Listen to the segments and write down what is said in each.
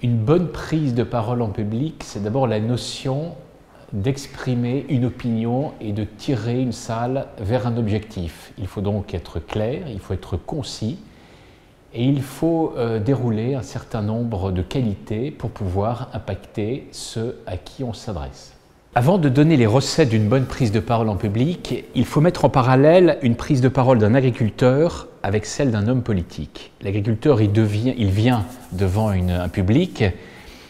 Une bonne prise de parole en public, c'est d'abord la notion d'exprimer une opinion et de tirer une salle vers un objectif. Il faut donc être clair, il faut être concis et il faut dérouler un certain nombre de qualités pour pouvoir impacter ceux à qui on s'adresse. Avant de donner les recettes d'une bonne prise de parole en public, il faut mettre en parallèle une prise de parole d'un agriculteur avec celle d'un homme politique. L'agriculteur, il vient devant un public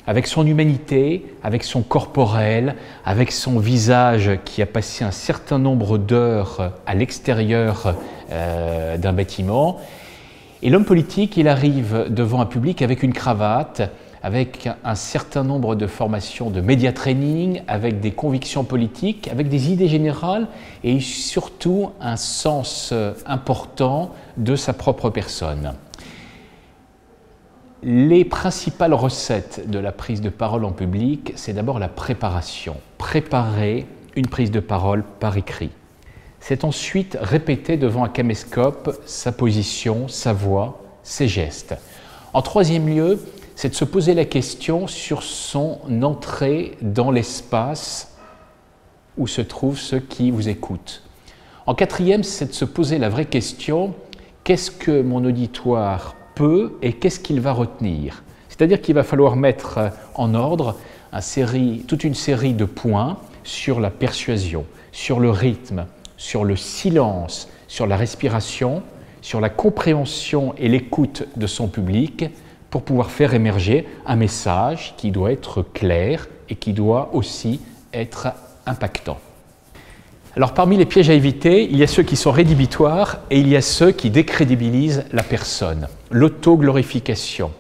avec son humanité, avec son corporel, avec son visage qui a passé un certain nombre d'heures à l'extérieur d'un bâtiment. Et l'homme politique, il arrive devant un public avec une cravate, avec un certain nombre de formations de média training, avec des convictions politiques, avec des idées générales et surtout un sens important de sa propre personne. Les principales recettes de la prise de parole en public, c'est d'abord la préparation. Préparer une prise de parole par écrit. C'est ensuite répéter devant un caméscope sa position, sa voix, ses gestes. En troisième lieu, c'est de se poser la question sur son entrée dans l'espace où se trouvent ceux qui vous écoutent. En quatrième, c'est de se poser la vraie question, qu'est-ce que mon auditoire peut et qu'est-ce qu'il va retenir? C'est-à-dire qu'il va falloir mettre en ordre toute une série de points sur la persuasion, sur le rythme, sur le silence, sur la respiration, sur la compréhension et l'écoute de son public, pour pouvoir faire émerger un message qui doit être clair et qui doit aussi être impactant. Alors parmi les pièges à éviter, il y a ceux qui sont rédhibitoires et il y a ceux qui décrédibilisent la personne. L'auto-glorification,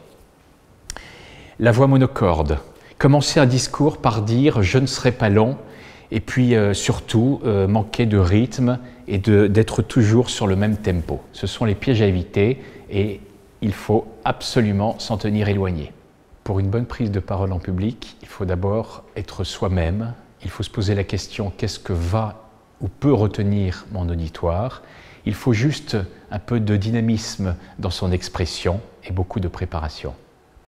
la voix monocorde, commencer un discours par dire « je ne serai pas long » et puis surtout manquer de rythme et d'être toujours sur le même tempo. Ce sont les pièges à éviter et il faut absolument s'en tenir éloigné. Pour une bonne prise de parole en public, il faut d'abord être soi-même. Il faut se poser la question « qu'est-ce que va ou peut retenir mon auditoire ?» Il faut juste un peu de dynamisme dans son expression et beaucoup de préparation.